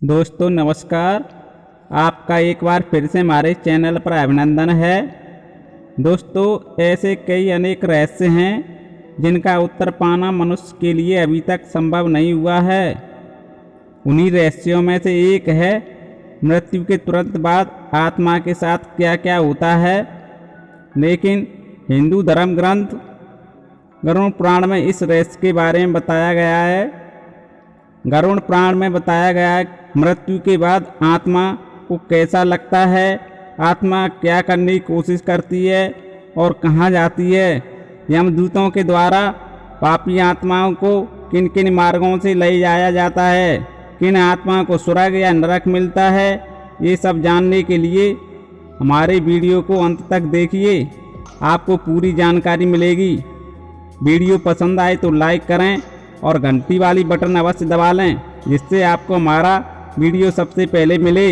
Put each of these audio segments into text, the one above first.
दोस्तों नमस्कार। आपका एक बार फिर से हमारे चैनल पर अभिनंदन है। दोस्तों ऐसे कई अनेक रहस्य हैं जिनका उत्तर पाना मनुष्य के लिए अभी तक संभव नहीं हुआ है। उन्हीं रहस्यों में से एक है मृत्यु के तुरंत बाद आत्मा के साथ क्या क्या होता है। लेकिन हिंदू धर्म ग्रंथ गरुड़ पुराण में इस रहस्य के बारे में बताया गया है। गरुड़ पुराण में बताया गया है मृत्यु के बाद आत्मा को कैसा लगता है, आत्मा क्या करने की कोशिश करती है और कहाँ जाती है। यमदूतों के द्वारा पापी आत्माओं को किन किन मार्गों से ले जाया जाता है, किन आत्माओं को स्वर्ग या नरक मिलता है, ये सब जानने के लिए हमारे वीडियो को अंत तक देखिए, आपको पूरी जानकारी मिलेगी। वीडियो पसंद आए तो लाइक करें और घंटी वाली बटन अवश्य दबा लें, जिससे आपको हमारा वीडियो सबसे पहले मिले।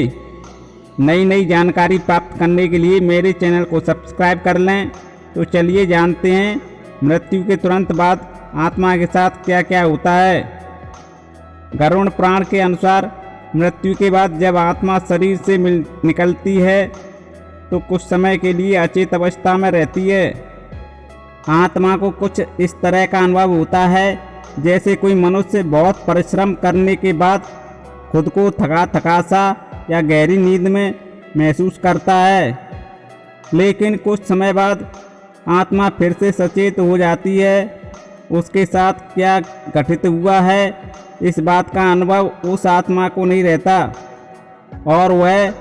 नई नई जानकारी प्राप्त करने के लिए मेरे चैनल को सब्सक्राइब कर लें। तो चलिए जानते हैं मृत्यु के तुरंत बाद आत्मा के साथ क्या क्या होता है। गरुड़ पुराण के अनुसार मृत्यु के बाद जब आत्मा शरीर से निकलती है तो कुछ समय के लिए अचेत अवस्था में रहती है। आत्मा को कुछ इस तरह का अनुभव होता है जैसे कोई मनुष्य बहुत परिश्रम करने के बाद खुद को थका सा या गहरी नींद में महसूस करता है। लेकिन कुछ समय बाद आत्मा फिर से सचेत हो जाती है। उसके साथ क्या घटित हुआ है इस बात का अनुभव उस आत्मा को नहीं रहता और वह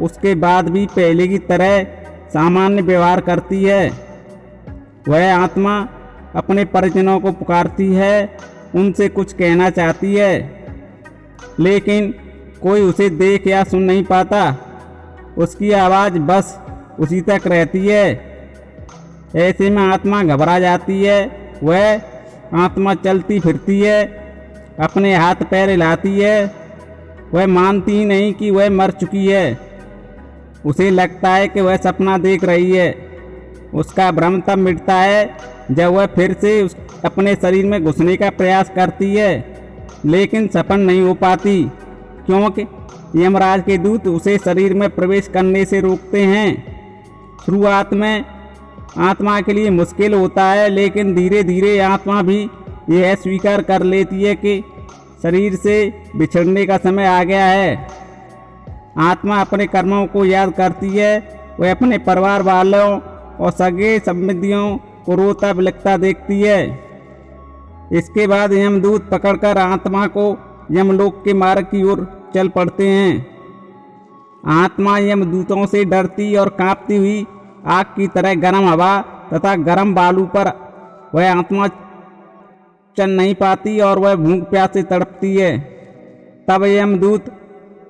उसके बाद भी पहले की तरह सामान्य व्यवहार करती है। वह आत्मा अपने परिजनों को पुकारती है, उनसे कुछ कहना चाहती है, लेकिन कोई उसे देख या सुन नहीं पाता। उसकी आवाज़ बस उसी तक रहती है। ऐसे में आत्मा घबरा जाती है। वह आत्मा चलती फिरती है, अपने हाथ पैर हिलाती है। वह मानती ही नहीं कि वह मर चुकी है। उसे लगता है कि वह सपना देख रही है। उसका भ्रम तब मिटता है जब वह फिर से अपने शरीर में घुसने का प्रयास करती है, लेकिन सफल नहीं हो पाती, क्योंकि यमराज के दूत उसे शरीर में प्रवेश करने से रोकते हैं। शुरुआत में आत्मा के लिए मुश्किल होता है, लेकिन धीरे धीरे आत्मा भी यह स्वीकार कर लेती है कि शरीर से बिछड़ने का समय आ गया है। आत्मा अपने कर्मों को याद करती है। वह अपने परिवार वालों और सगे संबंधियों को रोता बिलखता देखती है। इसके बाद यमदूत पकड़कर आत्मा को यमलोक के मार्ग की ओर चल पड़ते हैं। आत्मा यमदूतों से डरती और कांपती हुई आग की तरह गर्म हवा तथा गर्म बालू पर वह आत्मा चल नहीं पाती और वह भूख प्यास से तड़पती है। तब यमदूत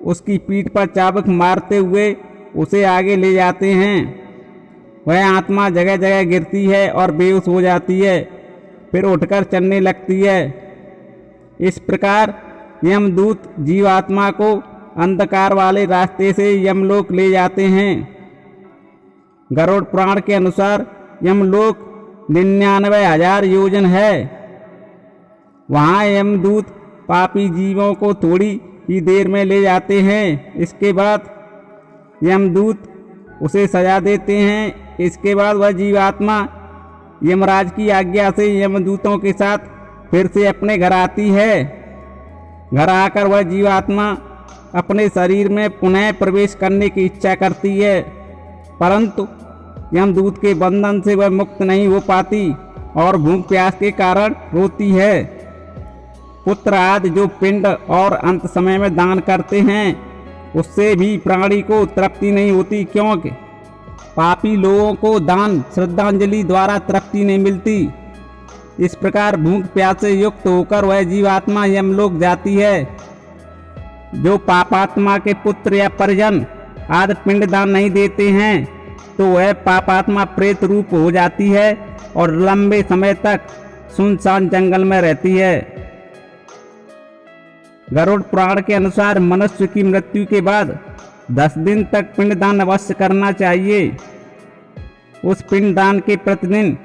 उसकी पीठ पर चाबुक मारते हुए उसे आगे ले जाते हैं। वह आत्मा जगह जगह गिरती है और बेहोश हो जाती है, फिर उठकर चलने लगती है। इस प्रकार यमदूत जीवात्मा को अंधकार वाले रास्ते से यमलोक ले जाते हैं। गरुड़ पुराण के अनुसार यमलोक 99,000 योजन है। वहाँ यमदूत पापी जीवों को थोड़ी ही देर में ले जाते हैं। इसके बाद यमदूत उसे सजा देते हैं। इसके बाद वह जीवात्मा यमराज की आज्ञा से यमदूतों के साथ फिर से अपने घर आती है। घर आकर वह जीवात्मा अपने शरीर में पुनः प्रवेश करने की इच्छा करती है, परंतु यमदूत के बंधन से वह मुक्त नहीं हो पाती और भूख प्यास के कारण रोती है। पुत्र आदि जो पिंड और अंत समय में दान करते हैं उससे भी प्राणी को तृप्ति नहीं होती, क्योंकि पापी लोगों को दान श्रद्धांजलि द्वारा तृप्ति नहीं मिलती। इस प्रकार भूख प्यास से युक्त होकर वह जीवात्मा यमलोक जाती है। जो पापात्मा के पुत्र या परिजन आदि पिंड दान नहीं देते हैं तो वह पापात्मा प्रेत रूप हो जाती है और लंबे समय तक सुनसान जंगल में रहती है। गरुड़ पुराण के अनुसार मनुष्य की मृत्यु के बाद 10 दिन तक पिंडदान अवश्य करना चाहिए। उस पिंडदान के प्रतिदिन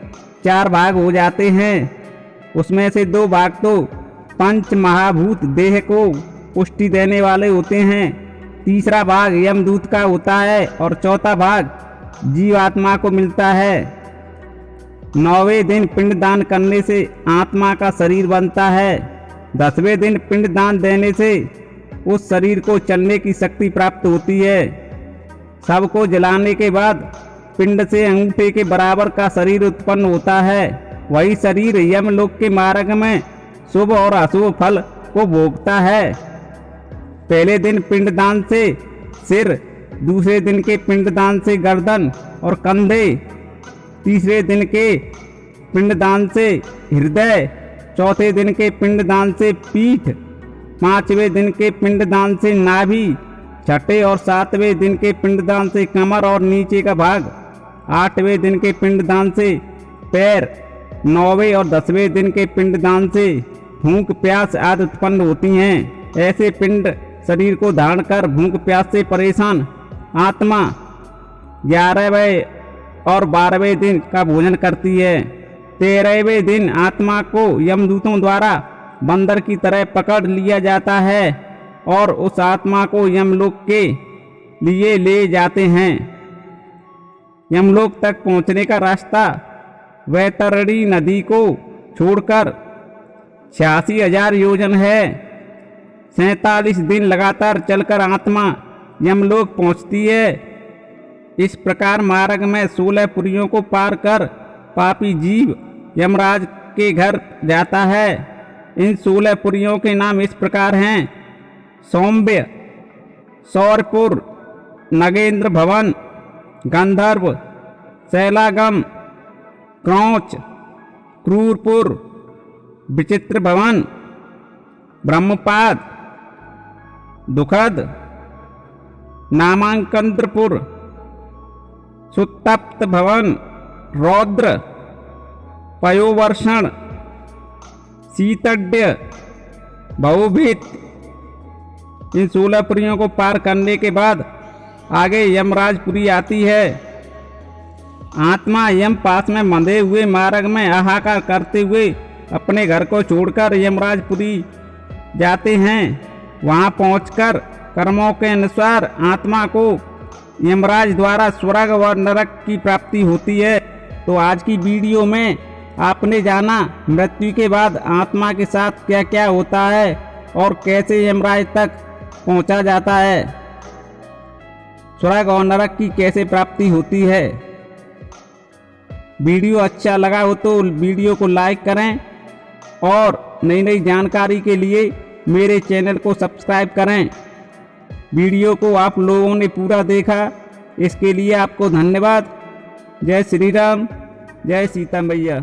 4 भाग हो जाते हैं। उसमें से 2 भाग तो पंच महाभूत देह को पुष्टि देने वाले होते हैं। तीसरा भाग यमदूत का होता है और चौथा भाग जीवात्मा को मिलता है। 9वें दिन पिंडदान करने से आत्मा का शरीर बनता है। 10वें दिन पिंडदान देने से उस शरीर को चलने की शक्ति प्राप्त होती है। सबको जलाने के बाद पिंड से अंगूठे के बराबर का शरीर उत्पन्न होता है। वही शरीर यमलोक के मार्ग में शुभ और अशुभ फल को भोगता है। पहले दिन पिंडदान से सिर, दूसरे दिन के पिंडदान से गर्दन और कंधे, तीसरे दिन के पिंडदान से हृदय, चौथे दिन के पिंडदान से पीठ, 5वें दिन के पिंडदान से नाभि, छठे और 7वें दिन के पिंडदान से कमर और नीचे का भाग, 8वें दिन के पिंडदान से पैर, 9वें और 10वें दिन के पिंडदान से भूख प्यास आदि उत्पन्न होती हैं। ऐसे पिंड शरीर को धारण कर भूख प्यास से परेशान आत्मा 11वें और 12वें दिन का भोजन करती है। 13वें दिन आत्मा को यमदूतों द्वारा बंदर की तरह पकड़ लिया जाता है और उस आत्मा को यमलोक के लिए ले जाते हैं। यमलोक तक पहुंचने का रास्ता वैतरणी नदी को छोड़कर 86,000 योजन है। 47 दिन लगातार चलकर आत्मा यमलोक पहुंचती है। इस प्रकार मार्ग में 16 पुरियों को पार कर पापी जीव यमराज के घर जाता है। इन 16 पुरियों के नाम इस प्रकार हैं: सौम्य, सौरपुर, नगेंद्र भवन, गंधर्व, शैलागम, क्रौच, क्रूरपुर, विचित्र भवन, ब्रह्मपाद, दुखद, नामांकंद्रपुर, सुतप्त भवन, रौद्र, पयोवर्षण, शीतड्य, बहुभीत। इन 16 पुरियों को पार करने के बाद आगे यमराजपुरी आती है। आत्मा यम पास में बंधे हुए मार्ग में हाहाकार करते हुए अपने घर को छोड़कर यमराजपुरी जाते हैं। वहां पहुंचकर कर्मों के अनुसार आत्मा को यमराज द्वारा स्वर्ग व नरक की प्राप्ति होती है। तो आज की वीडियो में आपने जाना मृत्यु के बाद आत्मा के साथ क्या क्या होता है और कैसे यमराज तक पहुंचा जाता है, स्वर्ग और नरक की कैसे प्राप्ति होती है। वीडियो अच्छा लगा हो तो वीडियो को लाइक करें और नई नई जानकारी के लिए मेरे चैनल को सब्सक्राइब करें। वीडियो को आप लोगों ने पूरा देखा, इसके लिए आपको धन्यवाद। जय श्री राम, जय सीता मैया।